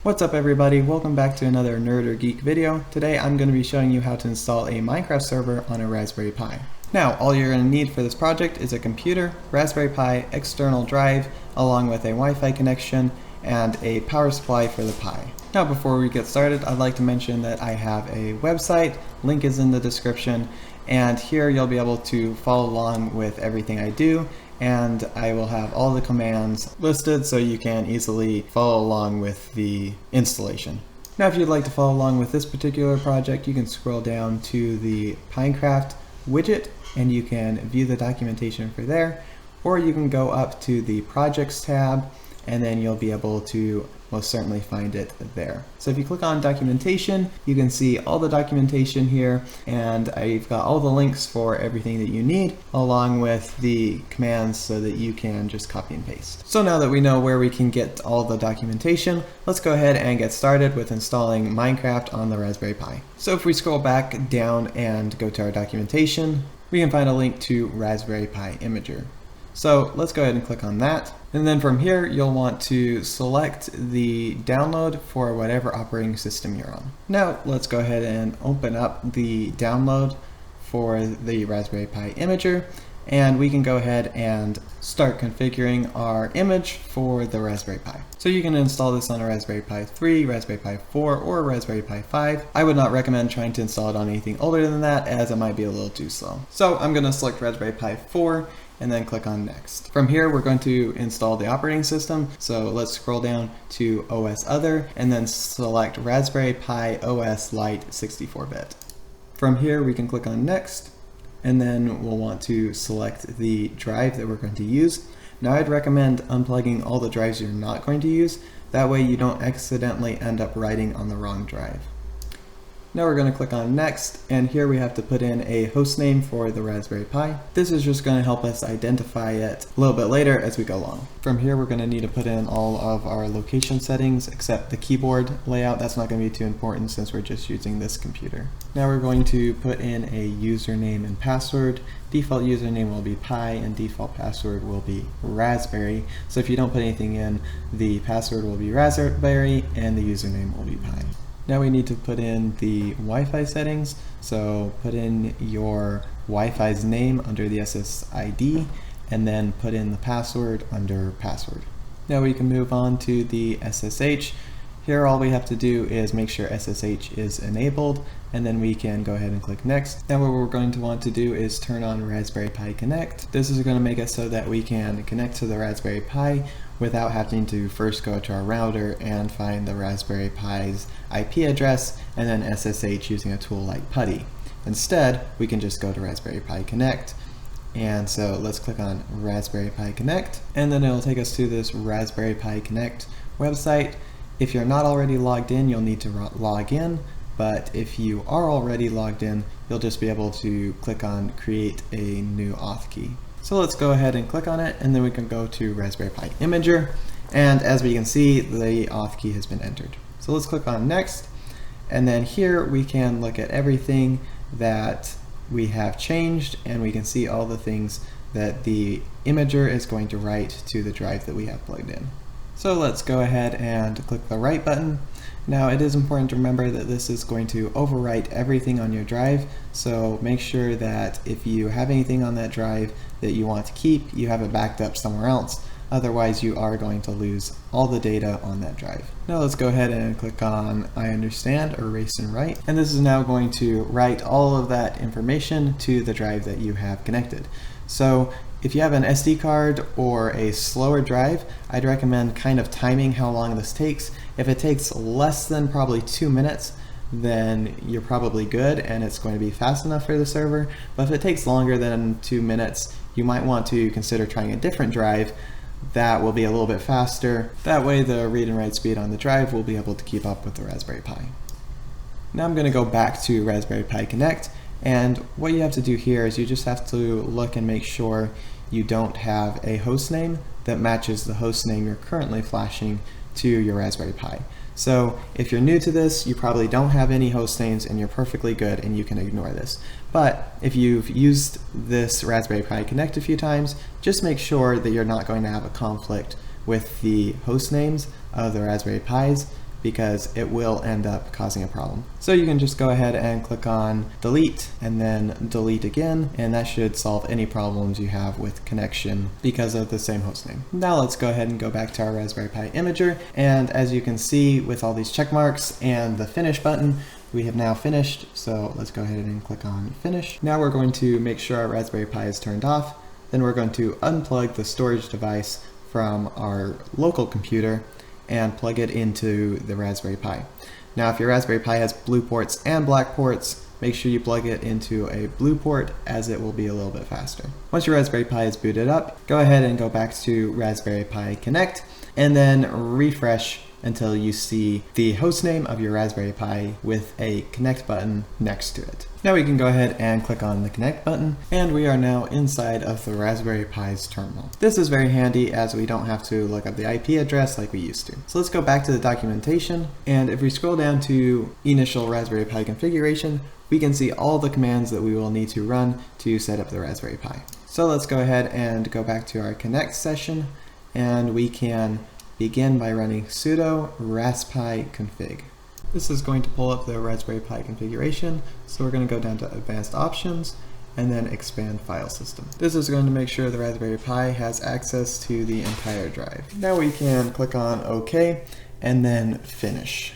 What's up everybody, welcome back to another Nerd or Geek video. Today I'm going to be showing you how to install a Minecraft server on a Raspberry Pi. Now, all you're going to need for this project is a computer, Raspberry Pi, external drive, along with a Wi-Fi connection, and a power supply for the Pi. Now before we get started, I'd like to mention that I have a website, link is in the description, and here you'll be able to follow along with everything I do, and I will have all the commands listed so you can easily follow along with the installation. Now if you'd like to follow along with this particular project, you can scroll down to the Pinecraft widget and you can view the documentation for there, or you can go up to the projects tab and then you'll be able to most certainly find it there. So if you click on documentation, you can see all the documentation here, and I've got all the links for everything that you need, along with the commands so that you can just copy and paste. So now that we know where we can get all the documentation, let's go ahead and get started with installing Minecraft on the Raspberry Pi. So if we scroll back down and go to our documentation, we can find a link to Raspberry Pi Imager. So let's go ahead and click on that. And then from here, you'll want to select the download for whatever operating system you're on. Now let's go ahead and open up the download for the Raspberry Pi Imager, and we can go ahead and start configuring our image for the Raspberry Pi. So you can install this on a Raspberry Pi 3, Raspberry Pi 4, or Raspberry Pi 5. I would not recommend trying to install it on anything older than that, as it might be a little too slow. So I'm going to select Raspberry Pi 4 and then click on next. From here we're going to install the operating system, so let's scroll down to OS Other and then select Raspberry Pi OS Lite 64-bit. From here we can click on next, and then we'll want to select the drive that we're going to use. Now I'd recommend unplugging all the drives you're not going to use, that way you don't accidentally end up writing on the wrong drive. Now we're going to click on next, and here we have to put in a host name for the Raspberry Pi. This is just going to help us identify it a little bit later as we go along. From here we're going to need to put in all of our location settings except the keyboard layout. That's not going to be too important since we're just using this computer. Now we're going to put in a username and password. Default username will be Pi and default password will be Raspberry. So if you don't put anything in, the password will be Raspberry and the username will be Pi. Now we need to put in the Wi-Fi settings, so put in your Wi-Fi's name under the SSID and then put in the password under password. Now we can move on to the SSH. Here all we have to do is make sure SSH is enabled, and then we can go ahead and click next. Now what we're going to want to do is turn on Raspberry Pi Connect. This is going to make it so that we can connect to the Raspberry Pi without having to first go to our router and find the Raspberry Pi's IP address and then SSH using a tool like PuTTY. Instead, we can just go to Raspberry Pi Connect. And so let's click on Raspberry Pi Connect, and then it'll take us to this Raspberry Pi Connect website. If you're not already logged in, you'll need to log in, but if you are already logged in, you'll just be able to click on Create a New Auth Key. So let's go ahead and click on it, and then we can go to Raspberry Pi Imager, and as we can see, the auth key has been entered. So let's click on next, and then here we can look at everything that we have changed, and we can see all the things that the Imager is going to write to the drive that we have plugged in. So let's go ahead and click the write button. Now it is important to remember that this is going to overwrite everything on your drive, so make sure that if you have anything on that drive that you want to keep, you have it backed up somewhere else. Otherwise you are going to lose all the data on that drive. Now let's go ahead and click on I understand or erase and write, and this is now going to write all of that information to the drive that you have connected. So if you have an SD card or a slower drive, I'd recommend kind of timing how long this takes. If it takes less than probably 2 minutes, then you're probably good and it's going to be fast enough for the server. But if it takes longer than 2 minutes, you might want to consider trying a different drive that will be a little bit faster. That way the read and write speed on the drive will be able to keep up with the Raspberry Pi. Now I'm going to go back to Raspberry Pi Connect, and what you have to do here is you just have to look and make sure you don't have a host name that matches the host name you're currently flashing to your Raspberry Pi. So if you're new to this, you probably don't have any host names and you're perfectly good and you can ignore this. But if you've used this Raspberry Pi Connect a few times, just make sure that you're not going to have a conflict with the host names of the Raspberry Pis, because it will end up causing a problem. So you can just go ahead and click on delete and then delete again, and that should solve any problems you have with connection because of the same hostname. Now let's go ahead and go back to our Raspberry Pi imager, and as you can see with all these check marks and the finish button, we have now finished. So let's go ahead and click on finish. Now we're going to make sure our Raspberry Pi is turned off. Then we're going to unplug the storage device from our local computer and plug it into the Raspberry Pi. Now if your Raspberry Pi has blue ports and black ports, make sure you plug it into a blue port, as it will be a little bit faster. Once your Raspberry Pi is booted up, go ahead and go back to Raspberry Pi Connect and then refresh until you see the hostname of your Raspberry Pi with a connect button next to it. Now we can go ahead and click on the connect button, and we are now inside of the Raspberry Pi's terminal. This is very handy as we don't have to look up the IP address like we used to. So let's go back to the documentation, and if we scroll down to initial Raspberry Pi configuration, we can see all the commands that we will need to run to set up the Raspberry Pi. So let's go ahead and go back to our connect session, and we can begin by running sudo raspi config. This is going to pull up the Raspberry Pi configuration, so we're going to go down to advanced options and then expand file system. This is going to make sure the Raspberry Pi has access to the entire drive. Now we can click on OK and then finish.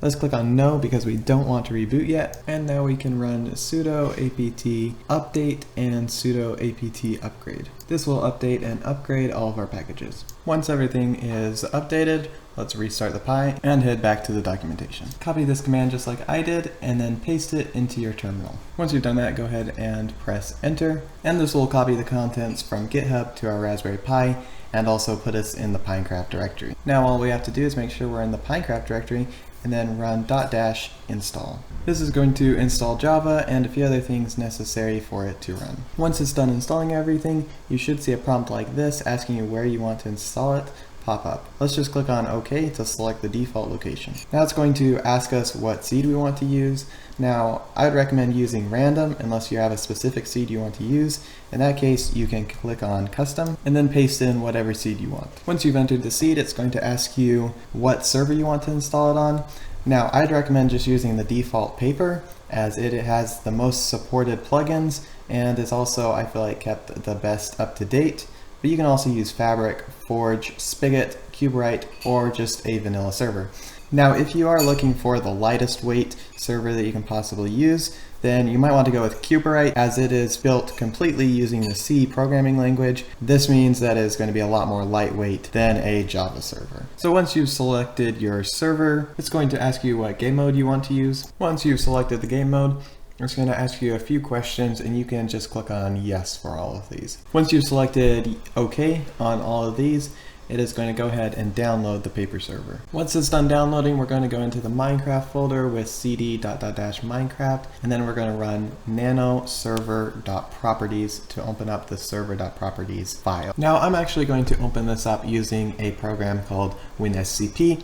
Let's click on no because we don't want to reboot yet, and now we can run sudo apt update and sudo apt upgrade. This will update and upgrade all of our packages. Once everything is updated, let's restart the Pi and head back to the documentation. Copy this command just like I did and then paste it into your terminal. Once you've done that, go ahead and press enter, and this will copy the contents from GitHub to our Raspberry Pi and also put us in the Pinecraft directory. Now all we have to do is make sure we're in the Pinecraft directory and then run --install. This is going to install Java and a few other things necessary for it to run. Once it's done installing everything, you should see a prompt like this asking you where you want to install it pop up. Let's just click on OK to select the default location. Now it's going to ask us what seed we want to use. Now I would recommend using random unless you have a specific seed you want to use. In that case, you can click on custom and then paste in whatever seed you want. Once you've entered the seed, it's going to ask you what server you want to install it on. Now I'd recommend just using the default paper, as it has the most supported plugins and is also, I feel like, kept the best up to date. But you can also use Fabric, Forge, Spigot, Kuberite, or just a vanilla server. Now, if you are looking for the lightest weight server that you can possibly use, then you might want to go with Kuberite, as it is built completely using the C programming language. This means that it's going to be a lot more lightweight than a Java server. So once you've selected your server, it's going to ask you what game mode you want to use. Once you've selected the game mode, it's going to ask you a few questions, and you can just click on yes for all of these. Once you've selected OK on all of these, it is going to go ahead and download the paper server. Once it's done downloading, we're going to go into the Minecraft folder with cd:/Minecraft, and then we're going to run nano server.properties to open up the server.properties file. Now I'm actually going to open this up using a program called WinSCP,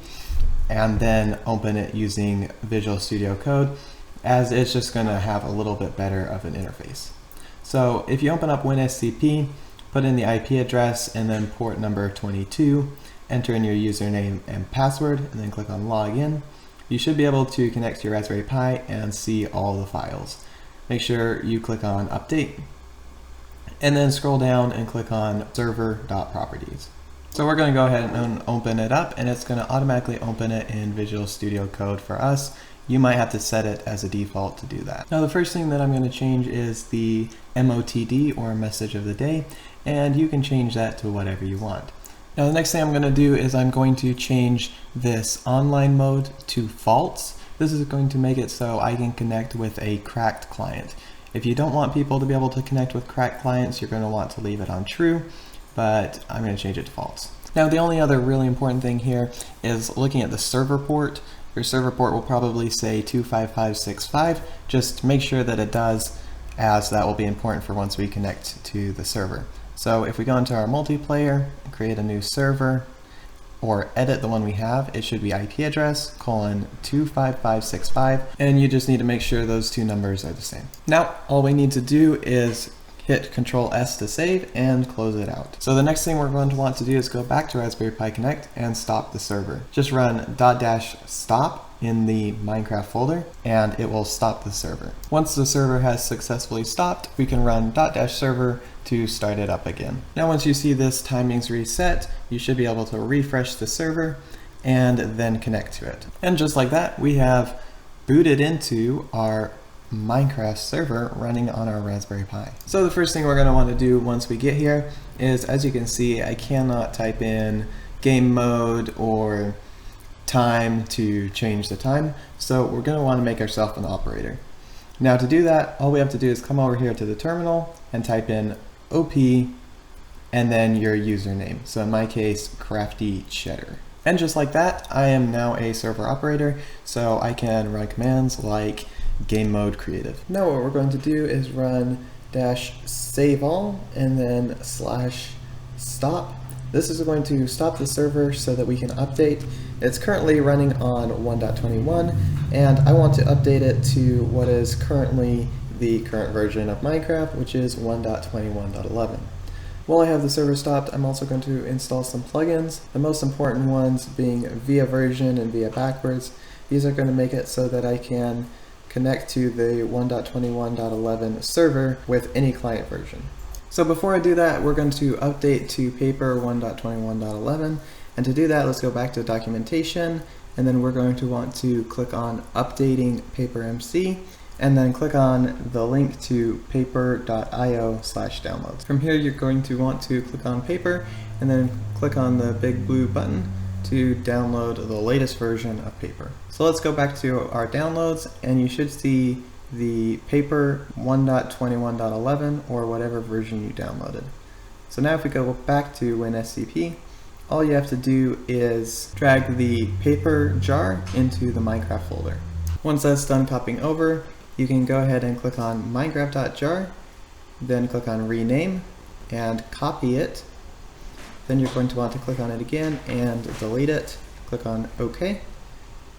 and then open it using Visual Studio Code, as it's just going to have a little bit better of an interface. So if you open up WinSCP, put in the IP address and then port number 22, enter in your username and password, and then click on login. You should be able to connect to your Raspberry Pi and see all the files. Make sure you click on update, and then scroll down and click on server.properties. So we're going to go ahead and open it up, and it's going to automatically open it in Visual Studio Code for us. You might have to set it as a default to do that. Now the first thing that I'm going to change is the MOTD, or message of the day, and you can change that to whatever you want. Now the next thing I'm going to do is I'm going to change this online mode to false. This is going to make it so I can connect with a cracked client. If you don't want people to be able to connect with cracked clients, you're going to want to leave it on true, but I'm going to change it to false. Now the only other really important thing here is looking at the server port. Your server port will probably say 25565. Just make sure that it does, as that will be important for once we connect to the server. So if we go into our multiplayer, create a new server, or edit the one we have, it should be IP address :25565, and you just need to make sure those two numbers are the same. Now all we need to do is hit Control S to save, and close it out. So the next thing we're going to want to do is go back to Raspberry Pi Connect and stop the server. Just run --stop in the Minecraft folder and it will stop the server. Once the server has successfully stopped, we can run --server to start it up again. Now once you see this timings reset, you should be able to refresh the server and then connect to it. And just like that, we have booted into our Minecraft server running on our Raspberry Pi. So the first thing we're going to want to do once we get here is, as you can see, I cannot type in game mode or time to change the time, so we're going to want to make ourselves an operator. Now to do that, all we have to do is come over here to the terminal and type in OP and then your username. So in my case, Crafty Cheddar. And just like that, I am now a server operator, so I can run commands like game mode creative. Now what we're going to do is run -save all and then /stop. This is going to stop the server so that we can update. It's currently running on 1.21 and I want to update it to what is currently the current version of Minecraft, which is 1.21.11. While I have the server stopped, I'm also going to install some plugins, the most important ones being via version and via backwards. These are going to make it so that I can connect to the 1.21.11 server with any client version. So before I do that, we're going to update to paper 1.21.11, and to do that, let's go back to documentation, and then we're going to want to click on updating paper MC, and then click on the link to paper.io/downloads. From here, you're going to want to click on paper, and then click on the big blue button to download the latest version of paper. So let's go back to our downloads, and you should see the paper 1.21.11 or whatever version you downloaded. So now if we go back to WinSCP, all you have to do is drag the paper jar into the Minecraft folder. Once that's done copying over, you can go ahead and click on minecraft.jar, then click on rename and copy it. Then you're going to want to click on it again and delete it. Click on OK.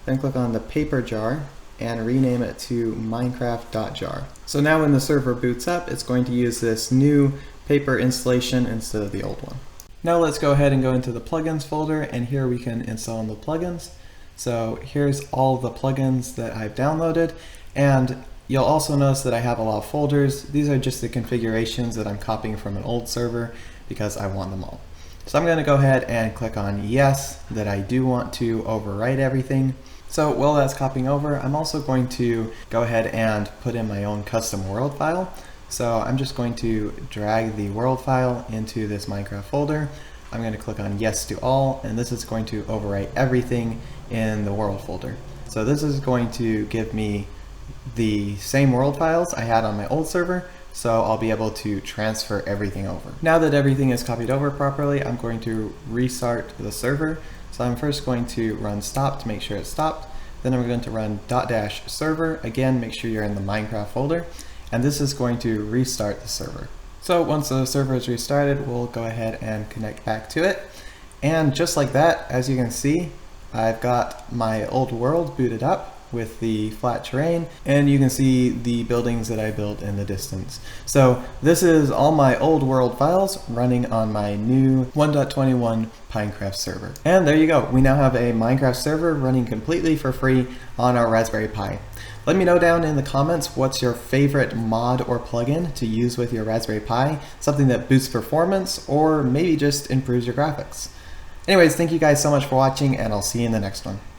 Then click on the paper jar and rename it to minecraft.jar. So now when the server boots up, it's going to use this new paper installation instead of the old one. Now let's go ahead and go into the plugins folder, and here we can install the plugins. So here's all the plugins that I've downloaded, and you'll also notice that I have a lot of folders. These are just the configurations that I'm copying from an old server because I want them all. So I'm going to go ahead and click on yes, that I do want to overwrite everything. So while that's copying over, I'm also going to go ahead and put in my own custom world file. So I'm just going to drag the world file into this Minecraft folder. I'm going to click on yes to all, and this is going to overwrite everything in the world folder. So this is going to give me the same world files I had on my old server, so I'll be able to transfer everything over. Now that everything is copied over properly, I'm going to restart the server. So I'm first going to run stop to make sure it's stopped. Then I'm going to run --server, again make sure you're in the Minecraft folder, and this is going to restart the server. So once the server is restarted, we'll go ahead and connect back to it. And just like that, as you can see, I've got my old world booted up with the flat terrain, and you can see the buildings that I built in the distance. So this is all my old world files running on my new 1.21 Pinecraft server. And there you go, we now have a Minecraft server running completely for free on our Raspberry Pi. Let me know down in the comments what's your favorite mod or plugin to use with your Raspberry Pi, something that boosts performance or maybe just improves your graphics. Anyways, thank you guys so much for watching, and I'll see you in the next one.